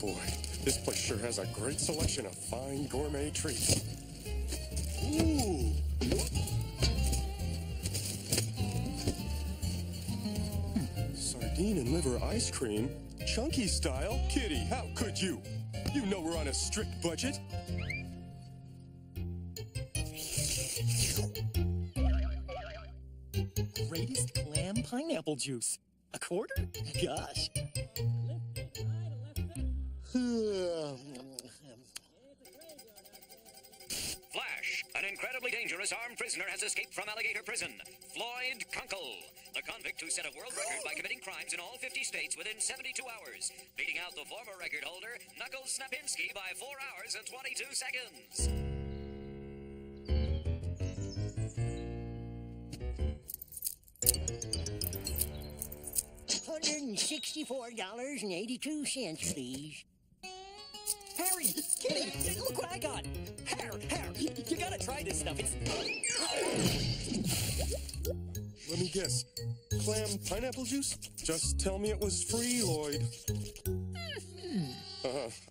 boy, this place sure has a great selection of fine gourmet treats. Ooh! Sardine and liver ice cream? Chunky style? Kitty, how could you? You know we're on a strict budget. Greatest clam pineapple juice. A quarter? Gosh. Flash, an incredibly dangerous armed prisoner has escaped from Alligator Prison. Floyd Kunkel, the convict who set a world record by committing crimes in all 50 states within 72 hours, beating out the former record holder, Knuckles Snapinski, by 4 hours and 22 seconds. $164.82, please. Harry! Kitty! Look what I got! Harry! You gotta try this stuff. It's... Let me guess. Clam pineapple juice? Just tell me it was free, Lloyd.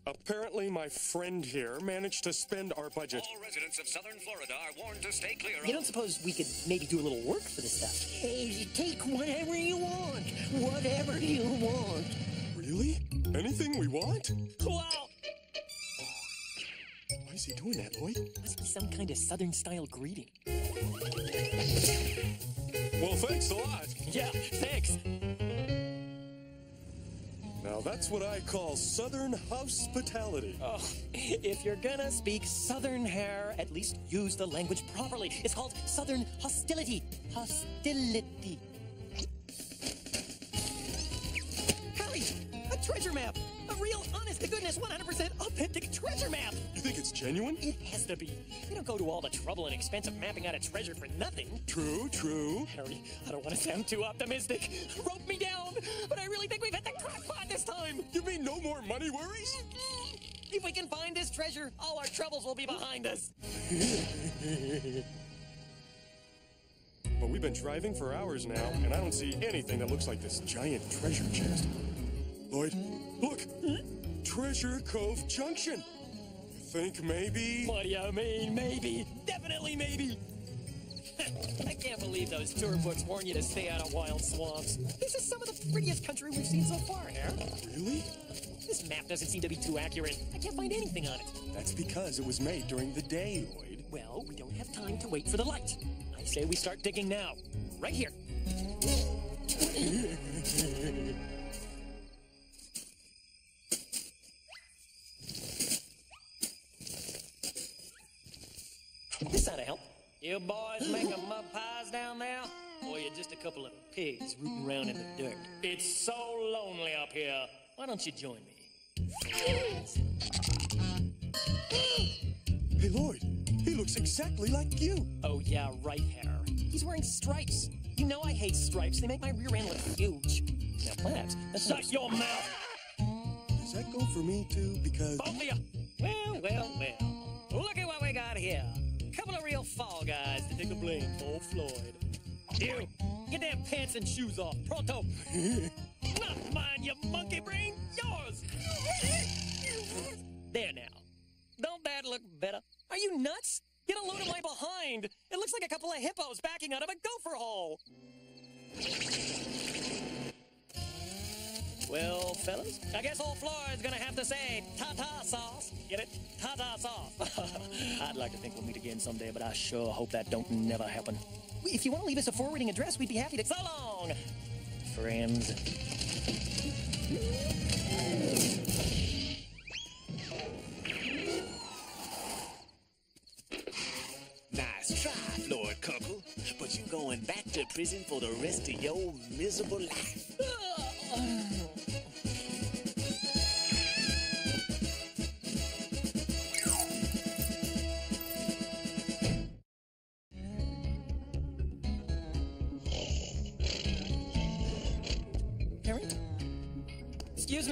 Apparently my friend here managed to spend our budget. All residents of southern Florida are warned to stay clear of... You don't suppose we could maybe do a little work for this stuff? Hey, take whatever you want. Whatever you want. Really? Anything we want? Wow! Why is he doing that, Lloyd? Must be some kind of southern-style greeting. Well, thanks a lot. Yeah, thanks. Now that's what I call southern hospitality. Oh, if you're gonna speak southern hair, at least use the language properly. It's called southern hostility. Hostility. Harry, a treasure map. A real, honest-to-goodness, 100% authentic treasure map. You think it's genuine? It has to be. We don't go to all the trouble and expense of mapping out a treasure for nothing. True. Harry, I don't want to sound too optimistic. Rope me down, but I really think we've hit the crackpot this time. You mean no more money worries? If we can find this treasure, all our troubles will be behind us. Well, we've been driving for hours now, and I don't see anything that looks like this giant treasure chest. Lloyd, look! Treasure Cove Junction! You think maybe... What do you mean, maybe? Definitely maybe! I can't believe those tour books warn you to stay out of wild swamps. This is some of the prettiest country we've seen so far, Harry. Really? This map doesn't seem to be too accurate. I can't find anything on it. That's because it was made during the day, Lloyd. Well, we don't have time to wait for the light. I say we start digging now. Right here. This ought to help. You boys making mud pies down there? Or you're just a couple of pigs rooting around in the dirt? It's so lonely up here. Why don't you join me? Hey, Lloyd, he looks exactly like you. Oh, yeah, right, Harry. He's wearing stripes. You know I hate stripes. They make my rear end look huge. Now, perhaps, shut your mouth! Does that go for me, too? Because... Both of you! Well. Look at what we got here. A couple of real fall guys to take the blame for old Floyd. You, get them pants and shoes off. Pronto. Not mine, you monkey brain. Yours. There now. Don't that look better? Are you nuts? Get a load of my behind. It looks like a couple of hippos backing out of a gopher hole. Well, fellas, I guess old Floyd's gonna have to say ta-ta sauce. Get it? Ta-ta sauce. I'd like to think we'll meet again someday, but I sure hope that don't never happen. If you want to leave us a forwarding address, we'd be happy to... So long, friends. Nice try, Floyd Kunkel, but you're going back to prison for the rest of your miserable life. Harry? Excuse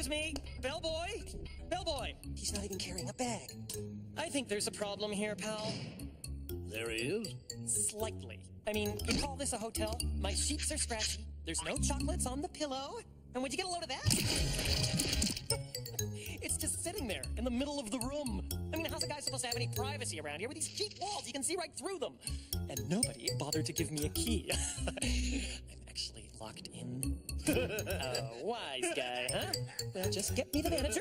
me, bellboy? Bellboy! He's not even carrying a bag. I think there's a problem here, pal. There he is. Slightly. I mean, you call this a hotel? My sheets are scratchy. There's no chocolates on the pillow. And would you get a load of that? the middle of the room. I mean, how's a guy supposed to have any privacy around here with these cheap walls? You can see right through them. And nobody bothered to give me a key. I'm actually locked in. Wise guy, huh? Well, just get me the manager.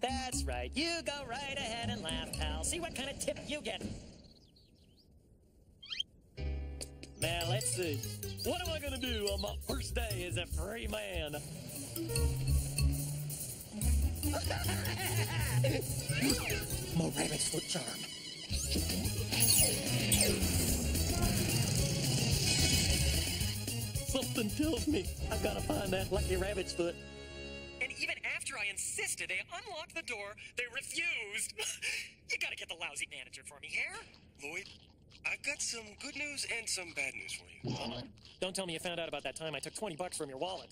That's right. You go right ahead and laugh, pal. See what kind of tip you get. Now, let's see. What am I gonna do on my first day as a free man? My rabbit's foot charm. Something tells me I've got to find that lucky rabbit's foot. And even after I insisted they unlock the door, they refused. You gotta get the lousy manager for me, here. Lloyd, I've got some good news and some bad news for you. Don't tell me you found out about that time I took $20 from your wallet.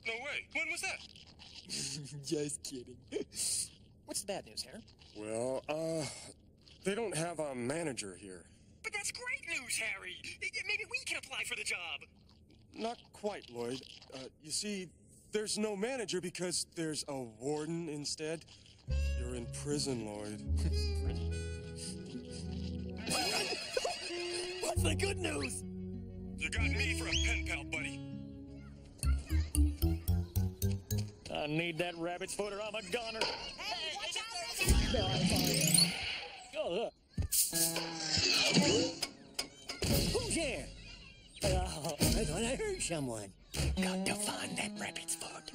No way. When was that? Just kidding. What's the bad news, Harry? Well, they don't have a manager here. But that's great news, Harry. Maybe we can apply for the job. Not quite, Lloyd. You see, there's no manager because there's a warden instead. You're in prison, Lloyd. What's the good news? You got me for a pen pal, buddy. I need that rabbit's foot or I'm a goner. Hey, watch out! Oh, Who's there? Oh, I thought I heard someone. got to find that rabbit's foot.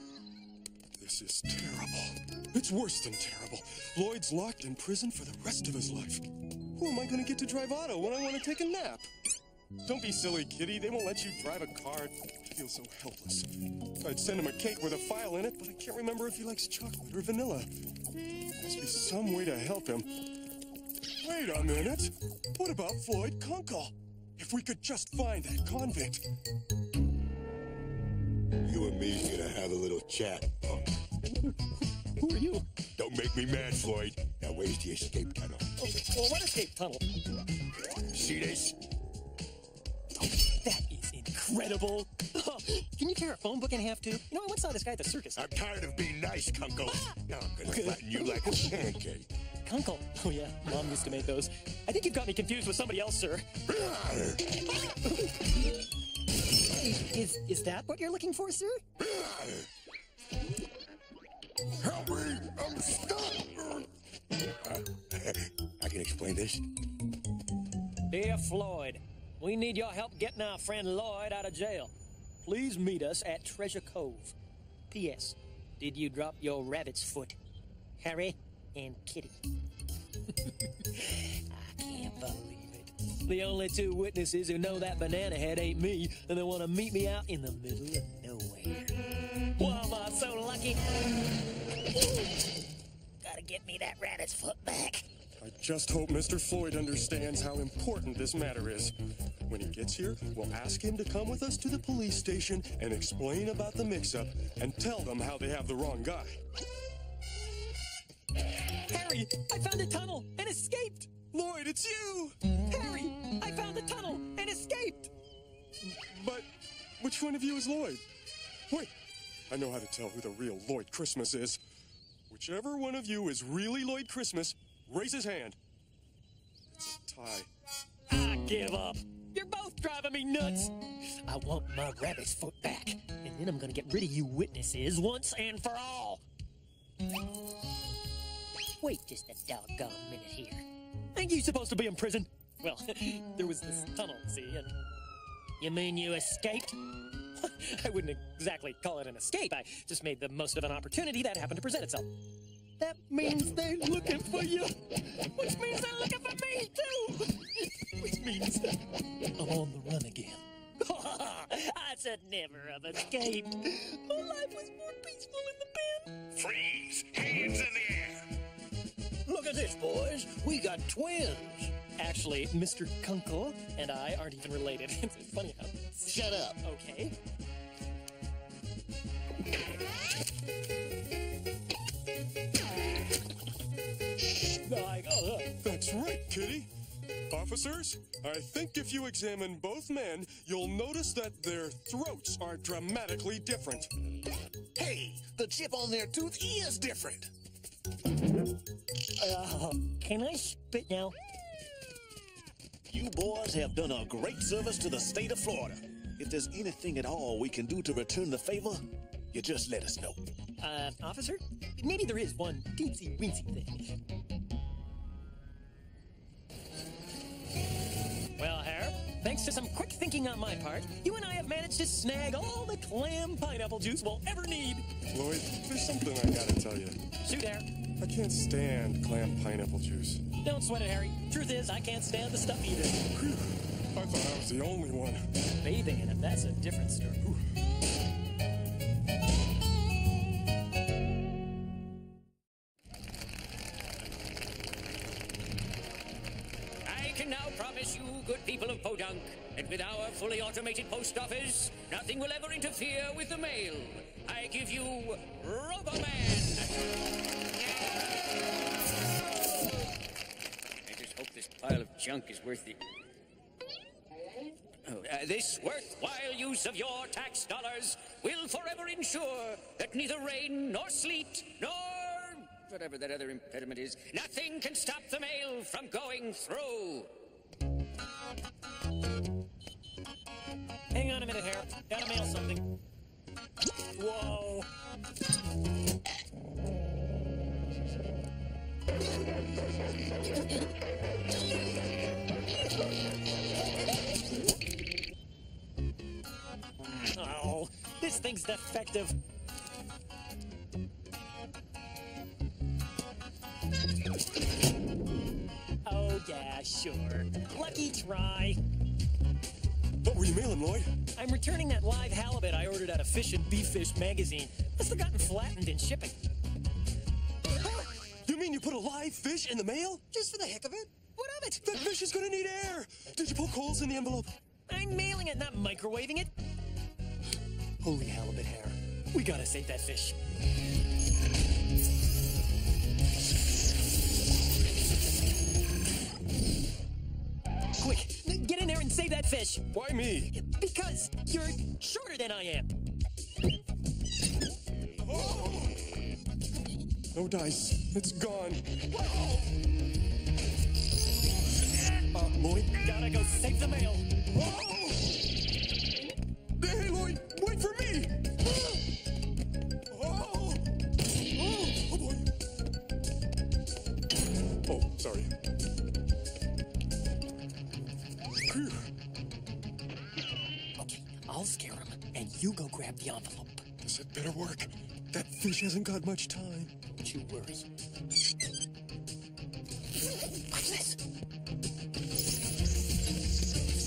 This is terrible. It's worse than terrible. Lloyd's locked in prison for the rest of his life. Who am I going to get to drive auto when I want to take a nap? Don't be silly, Kitty. They won't let you drive a car. I feel so helpless. I'd send him a cake with a file in it, but I can't remember if he likes chocolate or vanilla. Must be some way to help him. Wait a minute. What about Floyd Kunkel? If we could just find that convict. You and me's gonna have a little chat, punk. Who are you? Don't make me mad, Floyd. Now, where's the escape tunnel? Oh, well, what escape tunnel? See this? That is incredible. Oh, can you tear a phone book in half, too? You know, I once saw this guy at the circus. I'm tired of being nice, Kunkel. Now I'm gonna flatten you like a pancake. Kunkel. Oh, yeah. Mom used to make those. I think you've got me confused with somebody else, sir. Is that what you're looking for, sir? Help me! I'm stuck! I can explain this. Dear Floyd, we need your help getting our friend Lloyd out of jail. Please meet us at Treasure Cove. P.S. Did you drop your rabbit's foot? Harry and Kitty. I can't believe it. The only two witnesses who know that banana head ain't me, and they want to meet me out in the middle of nowhere. Why am I so lucky? Gotta get me that rabbit's foot back. I just hope Mr. Floyd understands how important this matter is. When he gets here, we'll ask him to come with us to the police station and explain about the mix-up and tell them how they have the wrong guy. Harry, I found a tunnel and escaped! Lloyd, it's you! Harry, I found the tunnel and escaped! But which one of you is Lloyd? Wait, I know how to tell who the real Lloyd Christmas is. Whichever one of you is really Lloyd Christmas, raise his hand. It's a tie. I give up. You're both driving me nuts. I want my rabbit's foot back, and then I'm gonna get rid of you witnesses once and for all. Wait just a doggone minute here. Ain't you supposed to be in prison? Well, there was this tunnel, see, and... You mean you escaped? I wouldn't exactly call it an escape. I just made the most of an opportunity that happened to present itself. That means they're looking for you, which means they're looking for me, too! Which means I'm on the run again. I should never have escaped. My life was more peaceful in the pen. Freeze! Hands in the air! Look at this, boys. We got twins. Actually, Mr. Kunkel and I aren't even related. It's funny how... Shut up. Okay. That's right, Kitty. Officers, I think if you examine both men, you'll notice that their throats are dramatically different. Hey, the chip on their tooth is different. Can I spit now? You boys have done a great service to the state of Florida. If there's anything at all we can do to return the favor, you just let us know. Officer? Maybe there is one teensy-weensy thing. Well, Harry, thanks to some quick thinking on my part, you and I have managed to snag all the clam pineapple juice we'll ever need. Lloyd, there's something I gotta tell you. Shoot, Harry. I can't stand clam pineapple juice. Don't sweat it, Harry. Truth is, I can't stand the stuff either. Phew. I thought I was the only one. Bathing in it, that's a different story. I can now promise you, good people of Podunk, that with our fully automated post office, nothing will ever interfere with the mail. I give you Roboman. I just hope this pile of junk is worth the... this worthwhile use of your tax dollars will forever ensure that neither rain nor sleet nor whatever that other impediment is, nothing can stop the mail from going through. Hang on a minute, Harry. Gotta mail something. Whoa. Oh, this thing's defective. Oh, yeah, sure. Lucky try. What were you mailing, Lloyd? I'm returning that live halibut I ordered out of Fish and Beef Fish magazine. Must have gotten flattened in shipping. You mean you put a live fish in the mail? Just for the heck of it. What of it? That fish is gonna need air! Did you poke holes in the envelope? I'm mailing it, not microwaving it. Holy halibut hair. We gotta save that fish. Quick, get in there and save that fish. Why me? Because you're shorter than I am. Oh! No dice. It's gone. Lloyd? Gotta go save the mail. Oh! Hey, Lloyd! Wait for me! Oh! Oh, boy! Oh, sorry. Phew. Okay, I'll scare him, and you go grab the envelope. This had better work. That fish hasn't got much time. Don't you worry. Watch this.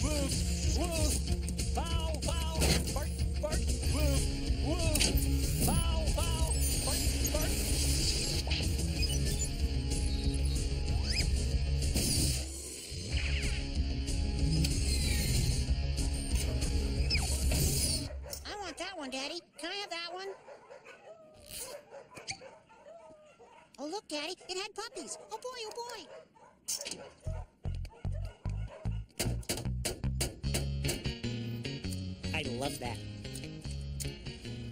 Woof! Woof! Bow, bow, bark, bark. Woof! Woof! Bow, bow, bark, bark. I want that one, Daddy. Can I have that one? Oh, look, Daddy. It had puppies. Oh, boy, oh, boy. I love that.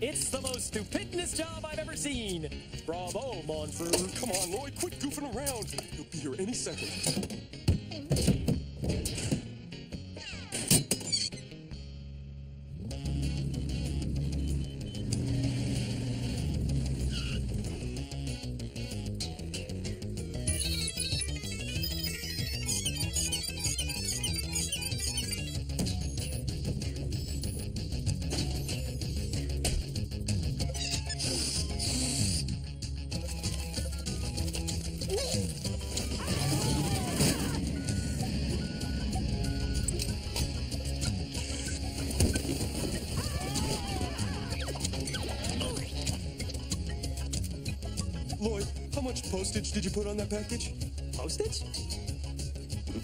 It's the most stupendous job I've ever seen. Bravo, Monfort. Come on, Lloyd, quit goofing around. He'll be here any second. Lloyd, how much postage did you put on that package? Postage?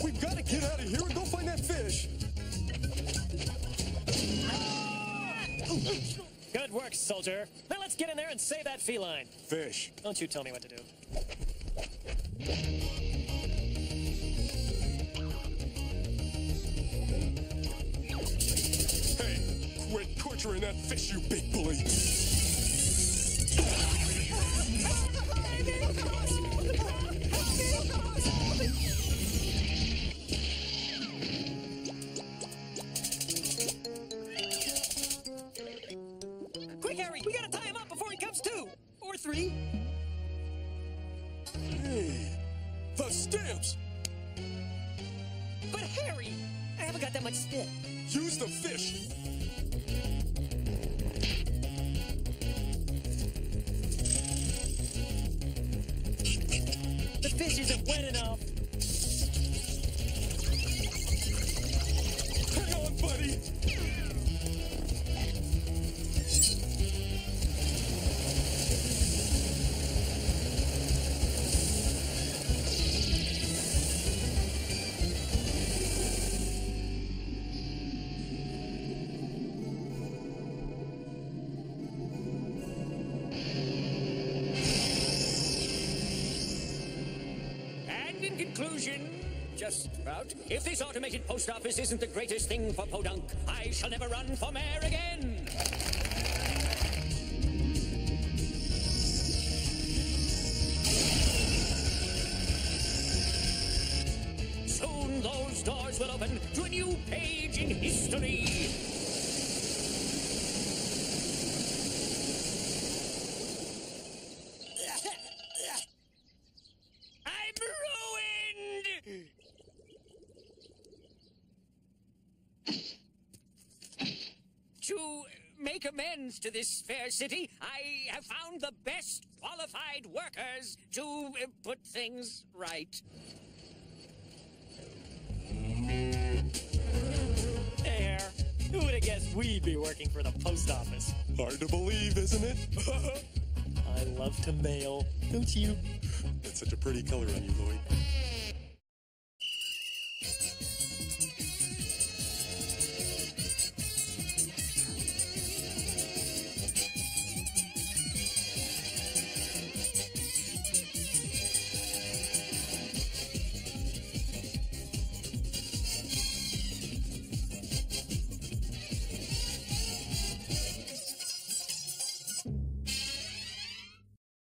We've got to get out of here and go find that fish. Good work, soldier. Now let's get in there and save that feline. Fish. Don't you tell me what to do. Hey, quit torturing that fish, you big bully. Tie him up before he comes to! Or 3. Hey, the stamps! But Harry, I haven't got that much spit. Use the fish! The fish isn't wet enough. Hang on, buddy! And in conclusion, just about, if this automated post office isn't the greatest thing for Podunk, I shall never run for mayor again. Soon those doors will open to a new page in history. I'm ruined! To make amends to this fair city, I have found the best qualified workers to put things right. There. Who would have guessed we'd be working for the post office? Hard to believe, isn't it? I love to mail, don't you? That's such a pretty color on you, Lloyd.